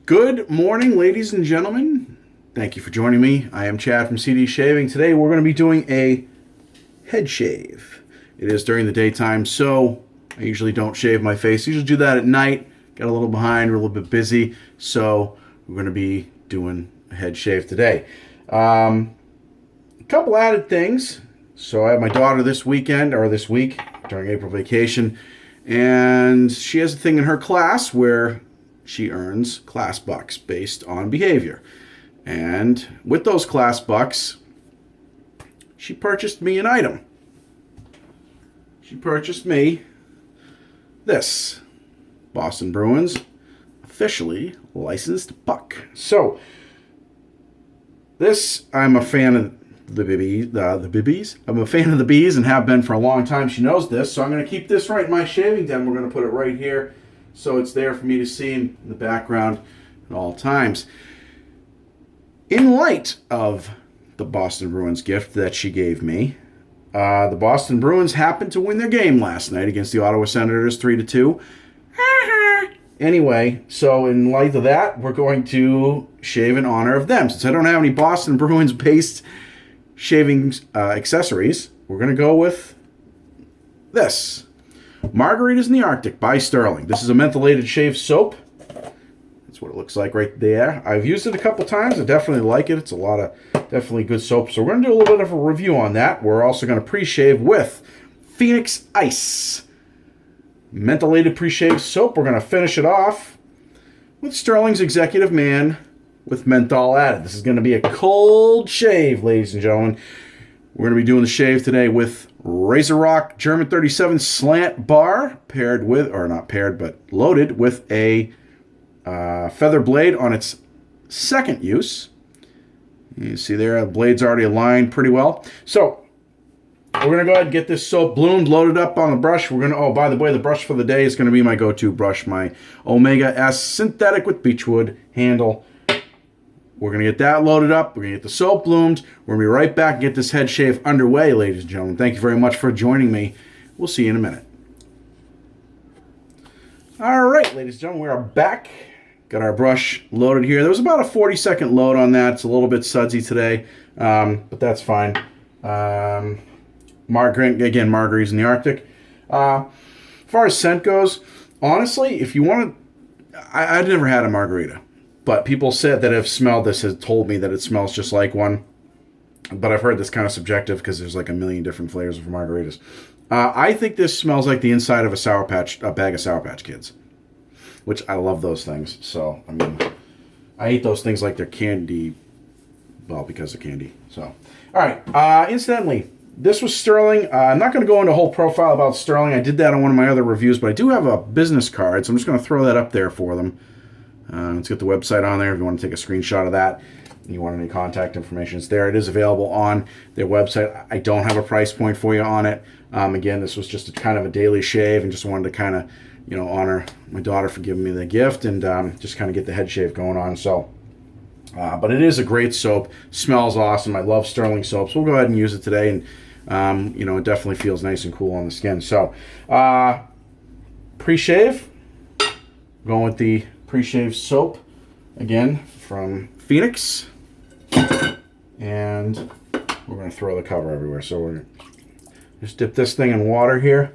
Good morning, ladies and gentlemen. Thank you for joining me. I am Chad from CD Shaving. Today we're going to be doing a head shave. It is during the daytime, so I usually don't shave my face. I usually do that at night. Got a little behind, we're a little bit busy, so we're going to be doing a head shave today. A couple added things. So I have my daughter this week during April vacation, and she has a thing in her class where she earns class bucks based on behavior. And with those class bucks, she purchased me an item. She purchased me this Boston Bruins officially licensed puck. So this, I'm a fan of the bibbies. I'm a fan of the bees and have been for a long time. She knows this, so I'm going to keep this right in my shaving den. We're going to put it right here so it's there for me to see in the background at all times. In light of the Boston Bruins gift that she gave me, the Boston Bruins happened to win their game last night against the Ottawa Senators 3-2. Anyway, so in light of that, we're going to shave in honor of them. Since I don't have any Boston Bruins-based shaving accessories, we're going to go with this. Margaritas in the Arctic by Sterling. This is a mentholated shave soap. That's what it looks like right there. I've used it a couple times. I definitely like it. It's a lot of definitely good soap. So we're going to do a little bit of a review on that. We're also going to pre-shave with Phoenix Ice. Mentholated pre-shave soap. We're going to finish it off with Sterling's Executive Man with menthol added. This is going to be a cold shave, ladies and gentlemen. We're going to be doing the shave today with Razor Rock German 37 slant bar paired with, or not paired, but loaded with a feather blade on its second use. You see there, the blade's already aligned pretty well. So we're going to go ahead and get this soap bloomed, loaded up on the brush. We're going to, oh, by the way, the brush for the day is going to be my go-to brush, my Omega S synthetic with beechwood handle. We're going to get that loaded up. We're going to get the soap bloomed. We're going to be right back and get this head shave underway, ladies and gentlemen. Thank you very much for joining me. We'll see you in a minute. All right, ladies and gentlemen, we are back. Got our brush loaded here. There was about a 40-second load on that. It's a little bit sudsy today, but that's fine. Margaritas in the Arctic. As far as scent goes, honestly, if you want to, I've never had a margarita. But people said that have smelled this have told me that it smells just like one. But I've heard this kind of subjective because there's like a million different flavors of margaritas. I think this smells like the inside of a bag of Sour Patch Kids. Which I love those things. So, I mean, I eat those things like they're candy. Well, because of candy. So, all right. Incidentally, this was Sterling. I'm not going to go into a whole profile about Sterling. I did that on one of my other reviews. But I do have a business card. So I'm just going to throw that up there for them. Let's get the website on there if you want to take a screenshot of that. You want any contact information, it's there. It is available on their website. I don't have a price point for you on it. Again, this was just a kind of a daily shave and just wanted to kind of, honor my daughter for giving me the gift and just kind of get the head shave going on. So, but it is a great soap. Smells awesome. I love Sterling soaps. We'll go ahead and use it today, and it definitely feels nice and cool on the skin. So, pre-shave, going with the pre-shave soap again from Phoenix, and we're going to throw the cover everywhere. So we're going to just dip this thing in water here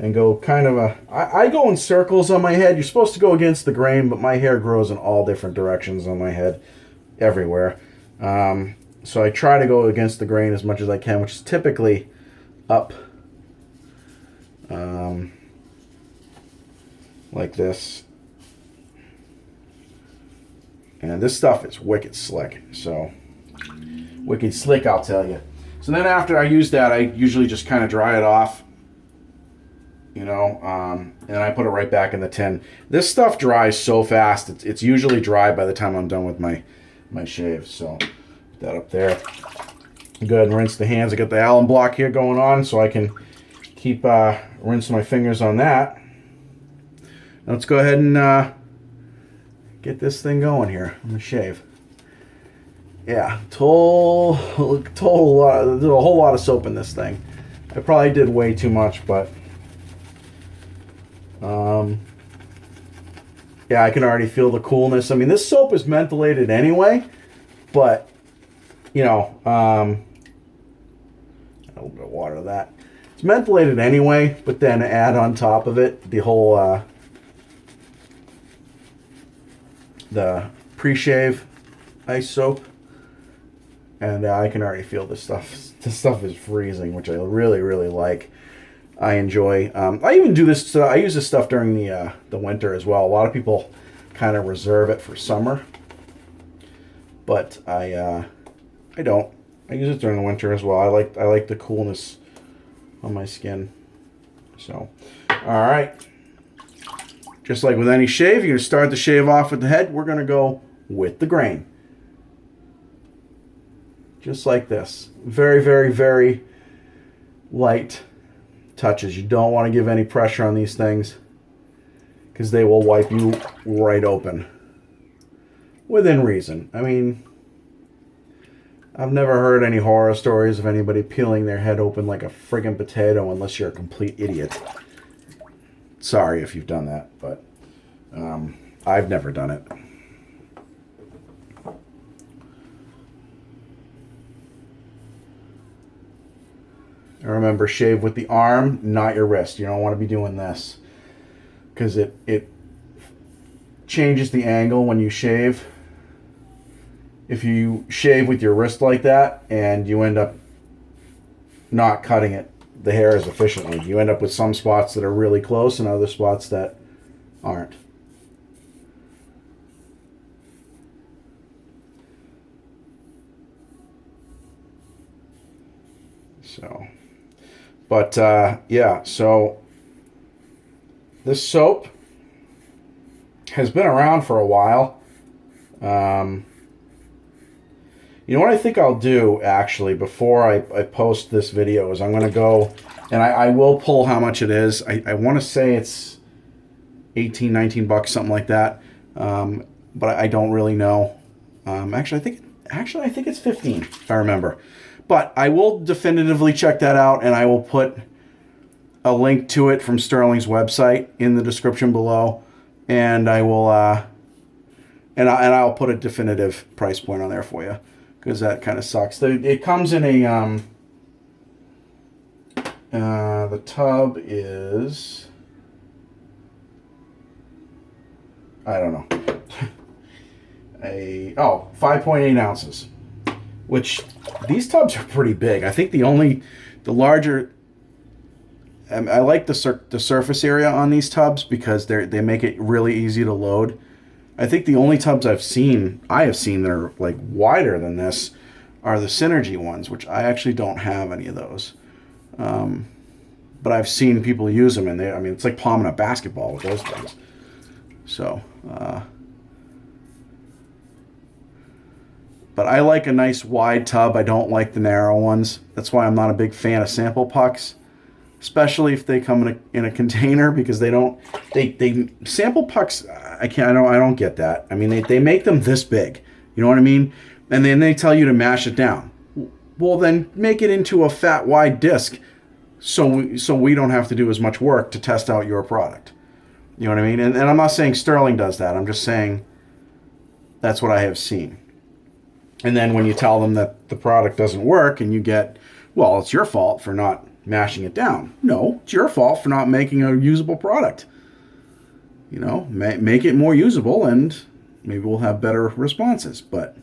and go kind of I go in circles on my head. You're supposed to go against the grain, but my hair grows in all different directions on my head everywhere. So I try to go against the grain as much as I can, which is typically up like this. And this stuff is wicked slick. So, wicked slick, I'll tell you. So then after I use that, I usually just kind of dry it off. And I put it right back in the tin. This stuff dries so fast. It's usually dry by the time I'm done with my shave. So, put that up there. Go ahead and rinse the hands. I got the Allen block here going on so I can keep rinsing my fingers on that. Now let's go ahead and get this thing going here. I'm gonna shave. Yeah, did a whole lot of soap in this thing. I probably did way too much, but yeah, Yeah, I can already feel the coolness. I mean, this soap is mentholated anyway, but, you know, a little bit of water to that. It's mentholated anyway, but then add on top of it the whole, the pre-shave ice soap. And I can already feel this stuff. This stuff is freezing, which I really, really like. I enjoy. I even do this. I use this stuff during the winter as well. A lot of people kind of reserve it for summer, but I don't. I use it during the winter as well. I like the coolness on my skin. So, all right. Just like with any shave, you're gonna start the shave off with the head. We're gonna go with the grain, just like this. Very, very, very light touches. You don't want to give any pressure on these things because they will wipe you right open within reason. I mean, I've never heard any horror stories of anybody peeling their head open like a friggin' potato unless you're a complete idiot. Sorry if you've done that, but I've never done it. And remember, shave with the arm, not your wrist. You don't want to be doing this because it changes the angle when you shave. If you shave with your wrist like that and you end up not cutting it, the hair as efficiently, you end up with some spots that are really close and other spots that aren't. So... But, yeah, so this soap has been around for a while. You know what I think I'll do, actually, before I post this video is I'm going to go, and I will pull how much it is. I want to say it's 18, 19 bucks, something like that. But I don't really know. Actually, I think it's 15, if I remember. But I will definitively check that out, and I will put a link to it from Sterling's website in the description below, and I will and I'll put a definitive price point on there for you because that kind of sucks. It comes in a the tub is, I don't know, 5.8 ounces. Which, these tubs are pretty big. I think the larger, I like the surface area on these tubs because they make it really easy to load. I think the only tubs I have seen that are like wider than this are the Synergy ones, which I actually don't have any of those. But I've seen people use them, and it's like palming a basketball with those things. So, but I like a nice wide tub. I don't like the narrow ones. That's why I'm not a big fan of sample pucks, especially if they come in a container, because they sample pucks. I don't get that. I mean, they make them this big. You know what I mean? And then they tell you to mash it down. Well, then make it into a fat wide disc, so we don't have to do as much work to test out your product. You know what I mean? And I'm not saying Sterling does that. I'm just saying that's what I have seen. And then when you tell them that the product doesn't work and you get, well, it's your fault for not mashing it down. No, it's your fault for not making a usable product. You know, make it more usable and maybe we'll have better responses. But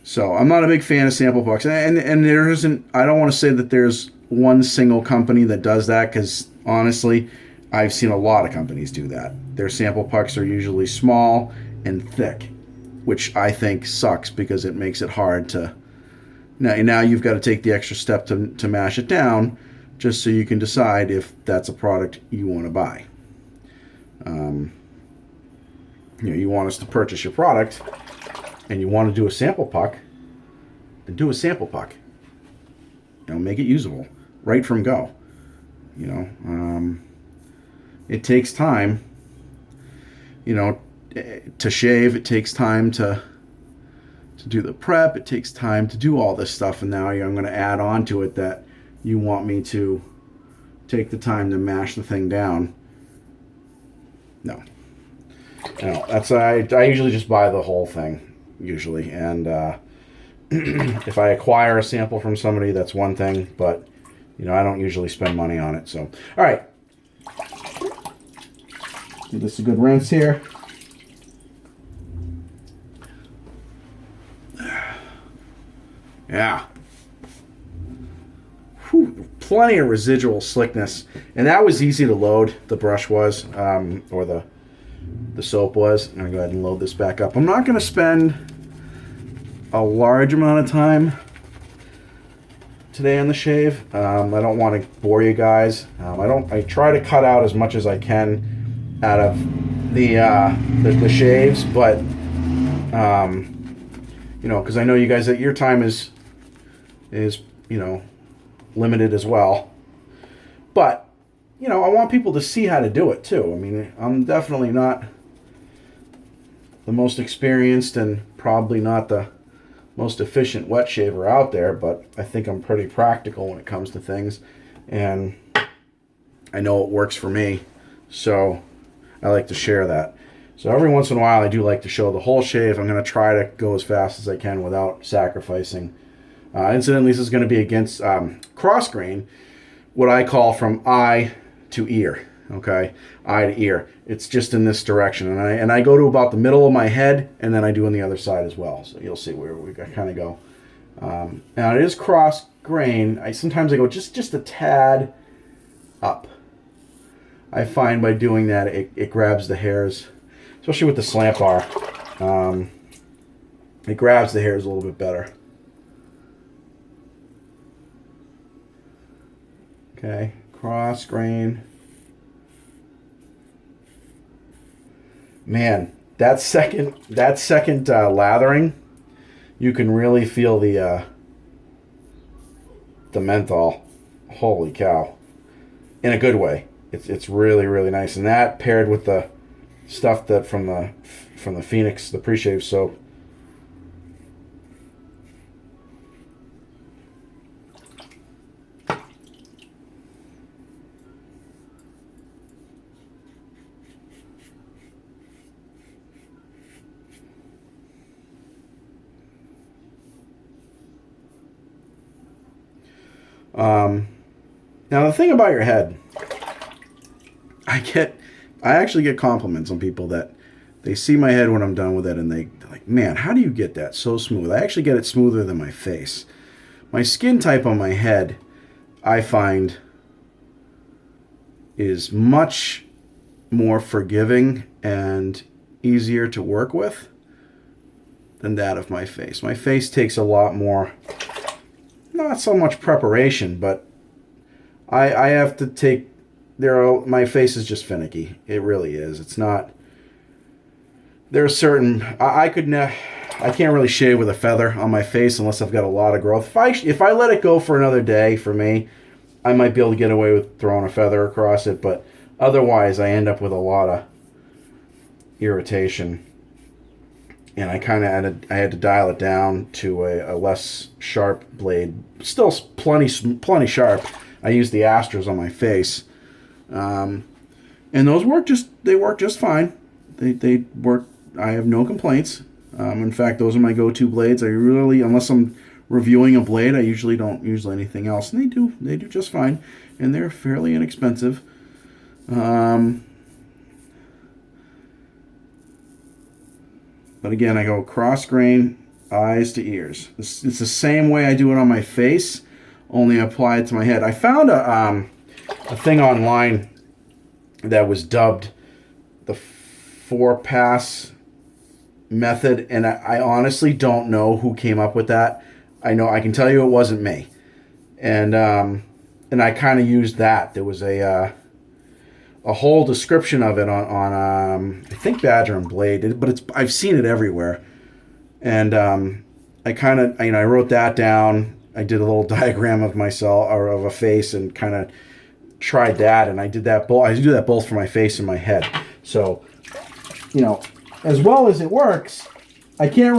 so I'm not a big fan of sample pucks. And there isn't, I don't want to say that there's one single company that does that, because honestly, I've seen a lot of companies do that. Their sample pucks are usually small and thick, which I think sucks because it makes it hard to... Now you've got to take the extra step to mash it down just so you can decide if that's a product you want to buy. You want us to purchase your product and you want to do a sample puck, then do a sample puck. Make it usable right from go. It takes time, to shave. It takes time to do the prep. It takes time to do all this stuff. And now I'm going to add on to it that you want me to take the time to mash the thing down. No. I usually just buy the whole thing usually, and if I acquire a sample from somebody, that's one thing, but I don't usually spend money on it. So, all right, give this a good rinse here. Yeah. Whew, plenty of residual slickness, and that was easy to load. The brush was, or the soap was. I'm gonna go ahead and load this back up. I'm not gonna spend a large amount of time today on the shave. I don't want to bore you guys. I try to cut out as much as I can out of the shaves, but because I know you guys that your time is limited as well. But I want people to see how to do it too. I mean, I'm definitely not the most experienced and probably not the most efficient wet shaver out there, but I think I'm pretty practical when it comes to things, and I know it works for me, so I like to share that. So every once in a while I do like to show the whole shave. I'm going to try to go as fast as I can without sacrificing. Incidentally, this is going to be against cross grain, what I call from eye to ear. Okay, eye to ear. It's just in this direction, and I go to about the middle of my head, and then I do on the other side as well. So you'll see where we kind of go. Now it is cross grain. Sometimes I go just a tad up. I find by doing that it grabs the hairs, especially with the slant bar. It grabs the hairs a little bit better. Okay, cross grain. Man, that second lathering, you can really feel the menthol. Holy cow! In a good way. It's really, really nice, and that paired with the stuff that from the Phoenix, the pre-shave soap. Now the thing about your head, I actually get compliments on people that they see my head when I'm done with it, and they're like, man, how do you get that so smooth? I actually get it smoother than my face. My skin type on my head, I find, is much more forgiving and easier to work with than that of my face. My face takes a lot more, not so much preparation, but I have to take, my face is just finicky. It really is. It's not, there are certain, I can't really shave with a feather on my face unless I've got a lot of growth. If I let it go for another day, for me, I might be able to get away with throwing a feather across it, but otherwise I end up with a lot of irritation. And I kind of had to dial it down to a less sharp blade. Still plenty sharp. I use the Astros on my face, and those work just fine. They work. I have no complaints. In fact, those are my go-to blades. Unless I'm reviewing a blade, I usually don't use anything else, and they do just fine, and they're fairly inexpensive. But again, I go cross grain, eyes to ears. It's the same way I do it on my face, only I apply it to my head. I found a thing online that was dubbed the 4-pass method, and I honestly don't know who came up with that. I can tell you it wasn't me, and I kind of used that. There was a whole description of it on I think Badger and Blade, but I've seen it everywhere, and I kind of I wrote that down. I did a little diagram of myself or of a face and kind of tried that, and I did that both. I do that both for my face and my head. So, as well as it works, I can't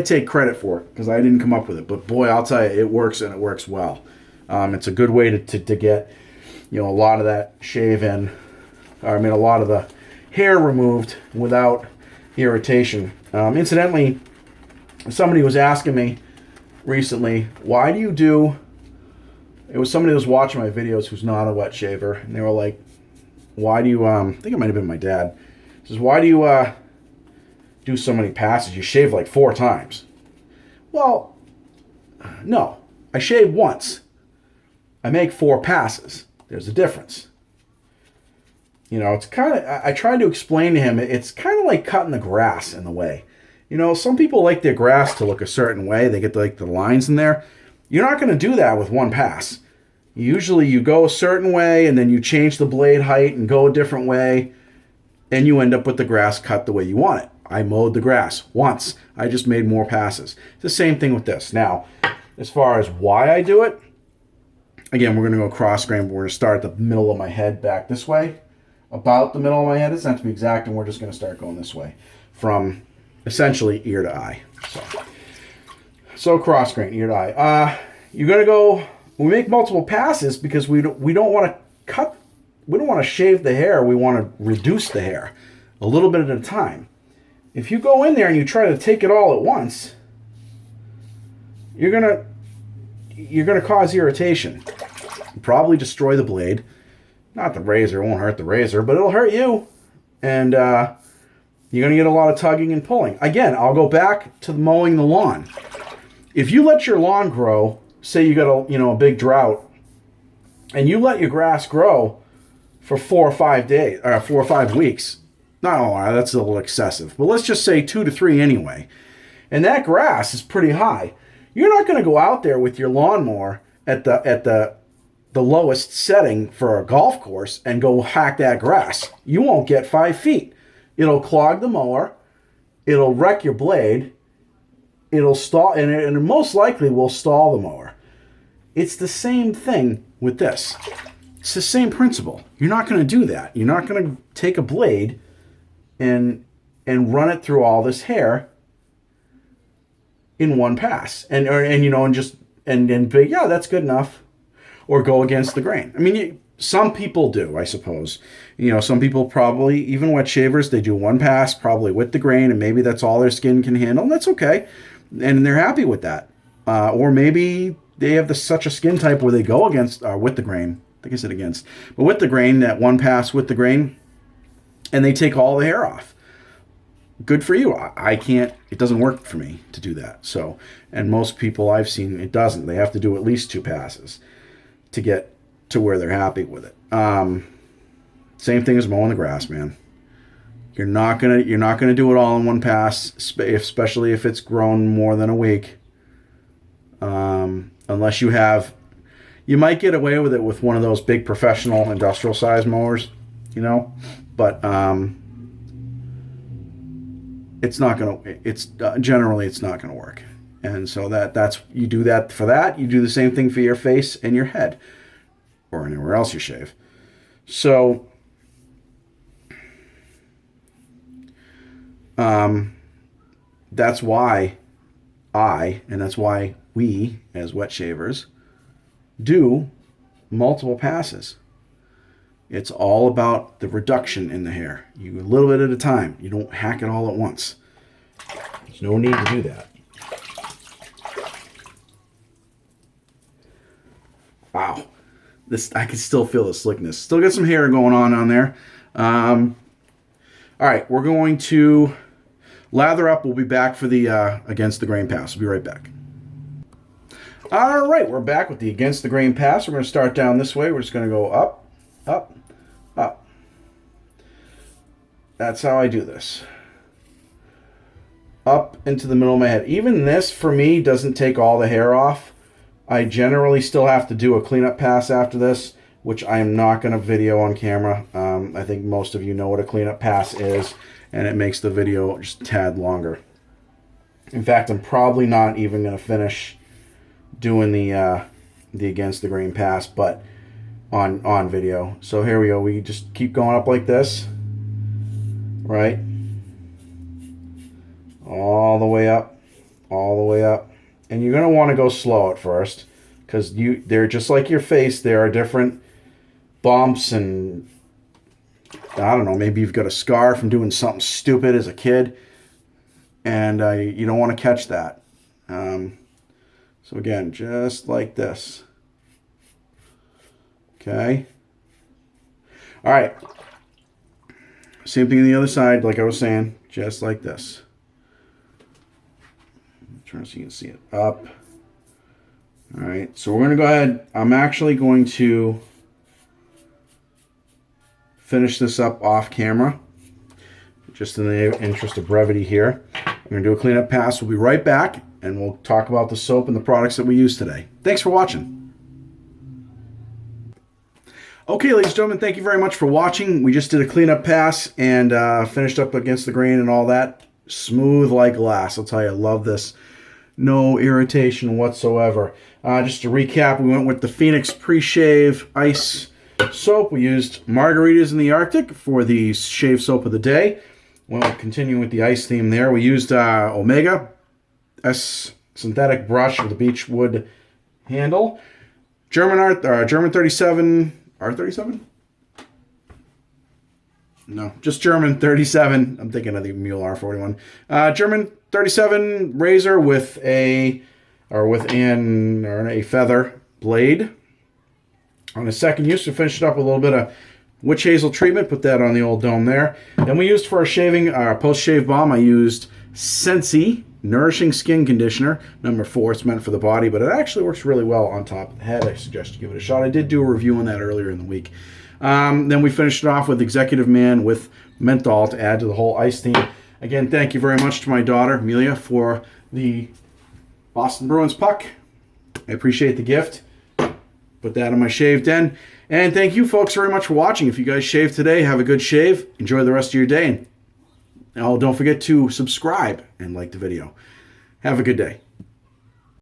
take credit for it because I didn't come up with it. But boy, I'll tell you, it works, and it works well. It's a good way to get a lot of that shave in. A lot of the hair removed without irritation. Incidentally, somebody was asking me recently, why do you do... It was somebody who was watching my videos who's not a wet shaver, and they were like, why do you... I think it might have been my dad. He says, why do you do so many passes? You shave like 4 times. Well, no. I shave once. I make 4 passes. There's a difference. You know, it's kind of... I tried to explain to him, it's kind of like cutting the grass in a way. You know, some people like their grass to look a certain way. They get like the lines in there. You're not going to do that with 1 pass. Usually you go a certain way and then you change the blade height and go a different way, and you end up with the grass cut the way you want it. I mowed the grass once. I just made more passes. It's the same thing with this. Now, as far as why I do it, again, we're going to go cross grain, but we're going to start at the middle of my head back this way. About the middle of my head. It's not to be exact, and we're just going to start going this way from essentially ear to eye. So cross grain, ear to eye. You're going to go... We make multiple passes because we don't want to cut... We don't want to shave the hair. We want to reduce the hair a little bit at a time. If you go in there and you try to take it all at once, you're gonna cause irritation. Probably destroy the blade. Not the razor. It won't hurt the razor, but it'll hurt you. And you're going to get a lot of tugging and pulling. Again, I'll go back to mowing the lawn. If you let your lawn grow, say you got a big drought, and you let your grass grow for 4 or 5 days, or 4 or 5 weeks, not a lot, that's a little excessive, but let's just say 2 to 3 anyway, and that grass is pretty high, you're not going to go out there with your lawnmower at the lowest setting for a golf course and go hack that grass. You won't get 5 feet. It'll clog the mower. It'll wreck your blade. It'll stall, and it most likely will stall the mower. It's the same thing with this. It's the same principle. You're not going to do that. You're not going to take a blade and run it through all this hair in one pass, and be, yeah, that's good enough, or go against the grain. I mean, some people do, I suppose. Some people probably, even wet shavers, they do 1 pass, probably with the grain, and maybe that's all their skin can handle, and that's okay. And they're happy with that. Or maybe they have such a skin type where they go against, with the grain. I think I said against. But with the grain, that 1 pass with the grain, and they take all the hair off. Good for you. I can't, it doesn't work for me to do that. So, and most people I've seen, it doesn't. They have to do at least 2 passes to get to where they're happy with it. Same thing as mowing the grass, man. You're not gonna do it all in 1 pass, especially if it's grown more than a week. Unless you might get away with it with one of those big professional industrial size mowers, but generally it's not gonna work. And so that's you do that for that. You do the same thing for your face and your head, or anywhere else you shave. So, that's why that's why we, as wet shavers, do multiple passes. It's all about the reduction in the hair. You a little bit at a time. You don't hack it all at once. There's no need to do that. Wow. I can still feel the slickness. Still got some hair going on there. All right, we're going to lather up. We'll be back for the against the grain pass. We'll be right back. All right, we're back with the against the grain pass. We're going to start down this way. We're just going to go up, up, up. That's how I do this. Up into the middle of my head. Even this, for me, doesn't take all the hair off. I generally still have to do a cleanup pass after this, which I am not going to video on camera. I think most of you know what a cleanup pass is, and it makes the video just a tad longer. In fact, I'm probably not even going to finish doing the against the grain pass, but on video. So here we go. We just keep going up like this, right? All the way up, all the way up. And you're going to want to go slow at first, because they're just like your face. There are different bumps and I don't know, maybe you've got a scar from doing something stupid as a kid, and you don't want to catch that. So again, just like this. Okay. All right. Same thing on the other side, like I was saying, just like this. Turn so you can see it up. All right, so we're going to go ahead. I'm actually going to finish this up off camera, just in the interest of brevity here. I'm going to do a cleanup pass. We'll be right back, and we'll talk about the soap and the products that we use today. Thanks for watching. Okay, ladies and gentlemen, thank you very much for watching. We just did a cleanup pass and finished up against the grain and all that. Smooth like glass. I'll tell you, I love this. No irritation whatsoever. Just to recap, we went with the Phoenix Pre-Shave Ice Soap. We used Margaritas in the Arctic for the shave soap of the day. We'll continue with the ice theme there. We used Omega S synthetic brush with a beechwood handle. German 37 R37? No, just German 37. I'm thinking of the Mule R41. German 37 razor with a feather blade. On a second use, we finished it up with a little bit of witch hazel treatment. Put that on the old dome there. Then we used for our shaving, post-shave balm, I used Sensi Nourishing Skin Conditioner, number 4. It's meant for the body, but it actually works really well on top of the head. I suggest you give it a shot. I did do a review on that earlier in the week. Then we finished it off with Executive Man with menthol to add to the whole ice theme. Again, thank you very much to my daughter, Amelia, for the Boston Bruins puck. I appreciate the gift. Put that in my shave den. And thank you folks very much for watching. If you guys shave today, have a good shave. Enjoy the rest of your day. And don't forget to subscribe and like the video. Have a good day.